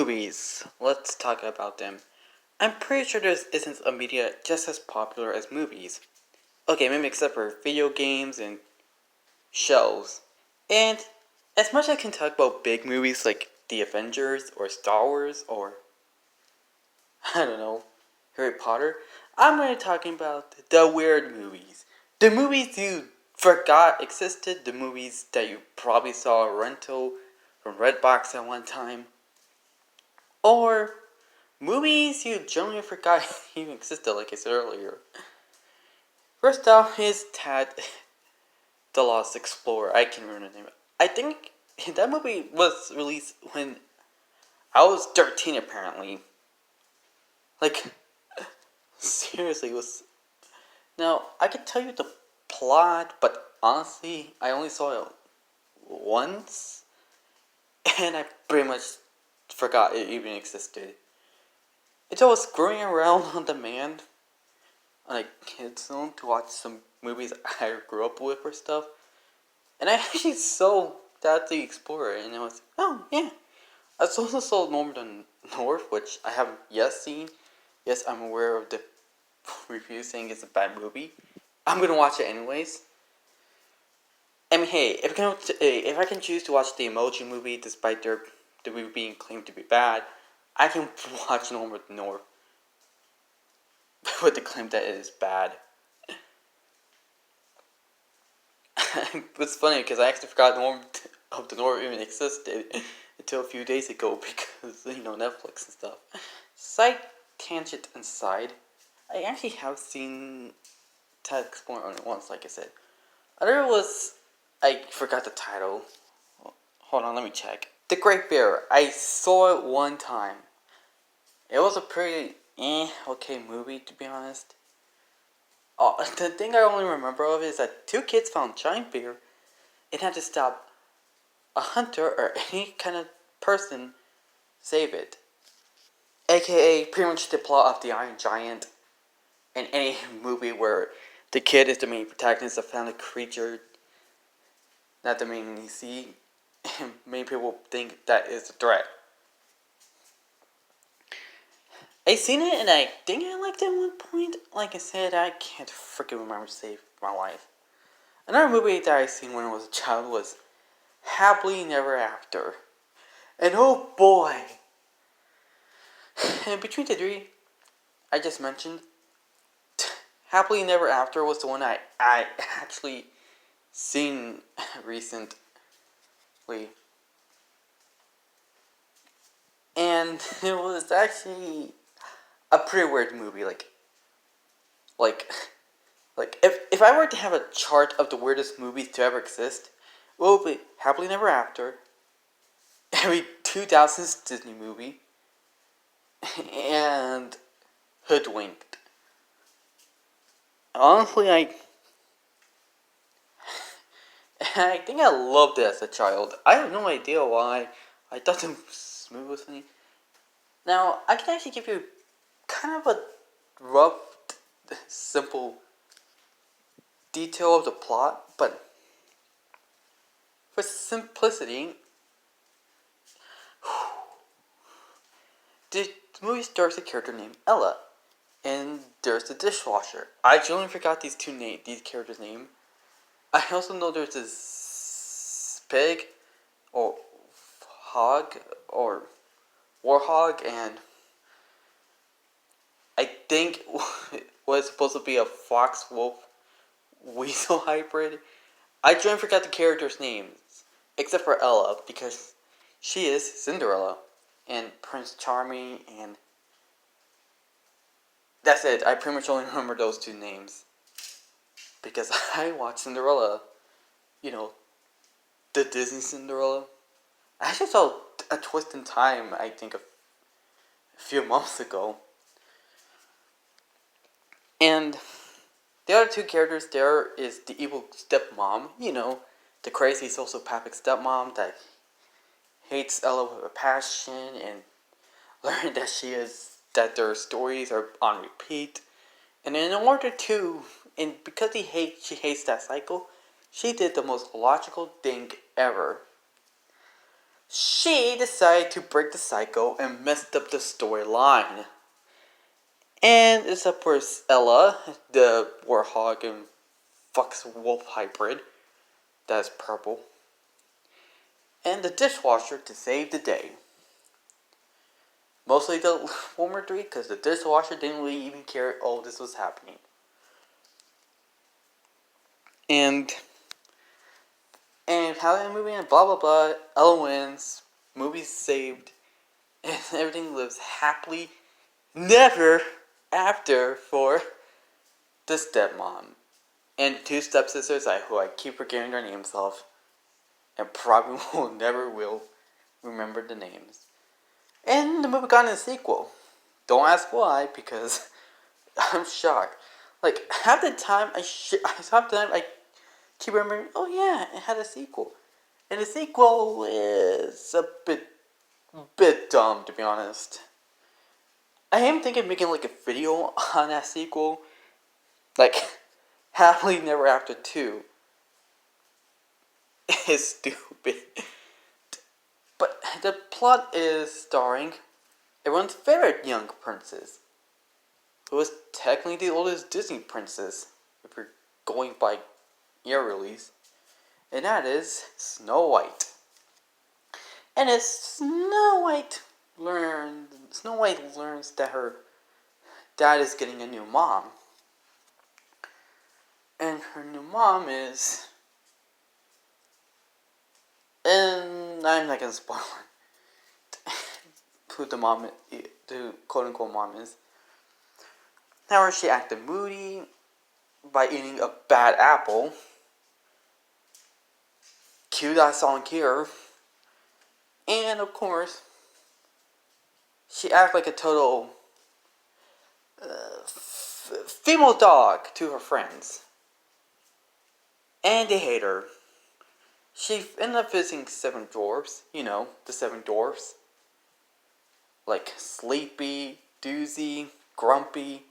Movies. Let's talk about them. I'm pretty sure there isn't a media just as popular as movies. Okay, maybe except for video games and shows. And as much as I can talk about big movies like The Avengers or Star Wars or I don't know, Harry Potter, I'm going to be talking about the weird movies. The movies you forgot existed, the movies that you probably saw a rental from Redbox at one time, or movies you generally forgot even existed, like I said earlier. First off is Tad the Lost Explorer. I can't remember the name. I think that movie was released when I was 13 apparently. Like, seriously, it was... Now, I could tell you the plot, but honestly, I only saw it once, and I pretty much forgot it even existed. It's always screwing around on demand on a kid's zone to watch some movies I grew up with or stuff. And I actually saw that the Explorer, and I was, oh yeah. I also saw Northern North, which I haven't yet seen. Yes, I'm aware of the review saying it's a bad movie. I'm gonna watch it anyways. I mean, hey, if I can choose to watch the Emoji Movie despite the movie being claimed to be bad, I can watch Northern North with the claim that it is bad. It's funny because I actually forgot Norm of the North even existed until a few days ago because, Netflix and stuff. Side tangent aside, I actually have seen Ted Explorer only once, like I said. Other was, I forgot the title. Hold on, let me check. The Great Bear. I saw it one time. It was a pretty okay movie, to be honest. Oh, the thing I only remember of is that two kids found giant bear and had to stop a hunter or any kind of person save it. AKA pretty much the plot of the Iron Giant in any movie where the kid is the main protagonist of found a creature that the main see, and many people think that is a threat. I seen it and I think I liked it at one point. Like I said, I can't freaking remember to save my life. Another movie that I seen when I was a child was Happily Never After. And oh boy! And between the three I just mentioned, Happily Never After was the one I actually seen recently. And it was actually a pretty weird movie. Like if I were to have a chart of the weirdest movies to ever exist, it would be Happily Never After, every 2000s Disney movie, and Hoodwinked. Honestly, I think I loved it as a child. I have no idea why. I thought the movie was funny. Now, I can actually give you kind of a rough, simple detail of the plot, but for simplicity, the movie stars a character named Ella, and there's the dishwasher. I genuinely forgot these characters' name. I also know there's this pig, or hog, or warhog, and I think was supposed to be a fox wolf weasel hybrid. I genuinely forgot the characters' names, except for Ella, because she is Cinderella, and Prince Charming, and that's it. I pretty much only remember those two names. Because I watched Cinderella, the Disney Cinderella. I actually saw A Twist in Time, I think, a few months ago. And the other two characters there is the evil stepmom, the crazy sociopathic stepmom that hates Ella with a passion and learned that their stories are on repeat. And in order to, and because she hates that cycle, she did the most logical thing ever. she decided to break the cycle and messed up the storyline. And it's up for Ella, the warthog and fox wolf hybrid that's purple, and the dishwasher to save the day. Mostly the former three, because the dishwasher didn't really even care all this was happening. And how that movie and blah blah blah, Ella wins, movie's saved, and everything lives happily never after for the stepmom. And the two stepsisters who I keep forgetting their names of, and probably never will remember the names. And the movie got a sequel. Don't ask why, because I'm shocked. Like half the time I keep remembering, oh yeah, it had a sequel. And the sequel is a bit dumb, to be honest. I am thinking of making like a video on that sequel, like Happily Never After 2 is stupid. But the plot is starring everyone's favorite young princess, who is technically the oldest Disney princess, if you're going by year release, and that is Snow White. And as Snow White learns that her dad is getting a new mom, and her new mom is, and I'm not gonna spoil who the quote unquote mom is. However, she acted moody by eating a bad apple. Cue that song here. And of course, she acted like a total female dog to her friends. And they hate her. She ended up visiting 7 dwarves. You know, the 7 dwarves. Like Sleepy, Doozy, Grumpy,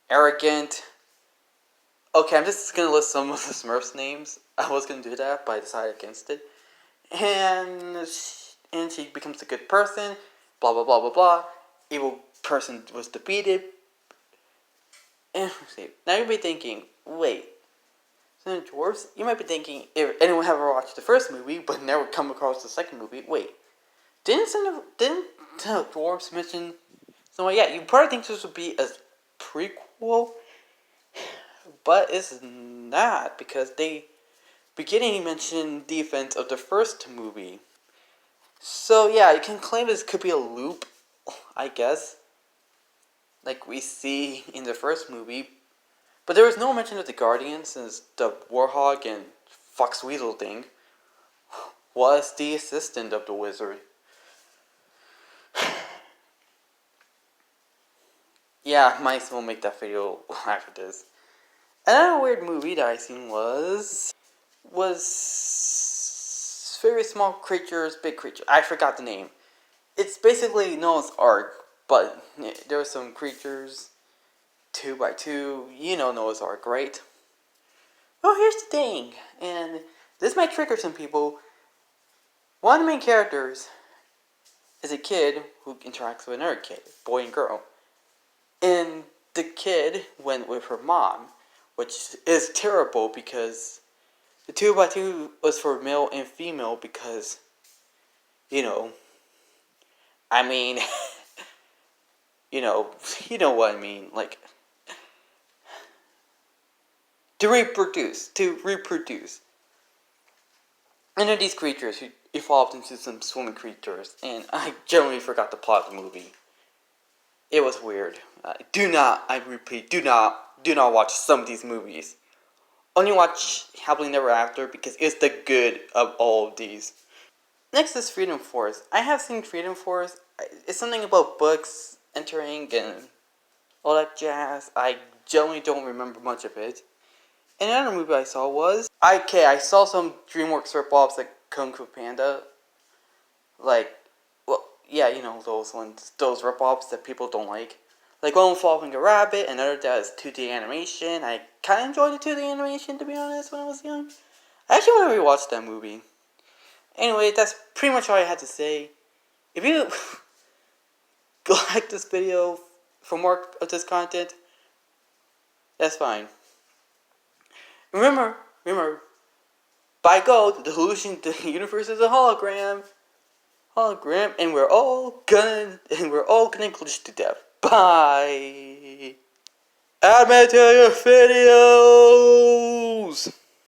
Arrogant. Okay, I'm just gonna list some of the Smurfs names. I was gonna do that, but I decided against it. And she becomes a good person. Blah blah blah blah blah. Evil person was defeated. And now you might be thinking, wait, Cinder Dwarfs? You might be thinking, if anyone ever watched the first movie but never come across the second movie, wait, didn't the Dwarfs mention? So yeah, you probably think this would be a prequel, but it's not, because they beginning mention the events of the first movie. So yeah, you can claim this could be a loop, I guess, like we see in the first movie. But there was no mention of the Guardian, since the Warhog and Fox Weasel thing was the assistant of the wizard. Yeah, might as well make that video after this. Another weird movie that I seen was very small creatures, big creature. I forgot the name. It's basically Noah's Ark, but there were some creatures, 2x2. You know Noah's Ark, right? Well, here's the thing, and this might trigger some people. One of the main characters is a kid who interacts with another kid, boy and girl. And the kid went with her mom, which is terrible because the 2x2 was for male and female because, I mean, you know what I mean, like, to reproduce. And then these creatures who evolved into some swimming creatures, and I generally forgot the plot of the movie. It was weird. I repeat, do not watch some of these movies. Only watch Happily Never After because it's the good of all of these. Next is Freedom Force. I have seen Freedom Force. It's something about books entering and all that jazz. I generally don't remember much of it. And another movie I saw was... I saw some DreamWorks rip-offs like Kung Fu Panda. Like, well, yeah, those ones. Those rip-offs that people don't like. Like one following a rabbit, another that is 2D animation. I kind of enjoyed the 2D animation, to be honest, when I was young. I actually want to rewatch that movie. Anyway, that's pretty much all I had to say. If you like this video for more of this content, that's fine. Remember, by God, the illusion, the universe is a hologram, and we're all gonna glitch to death. Bye. Add me to your videos.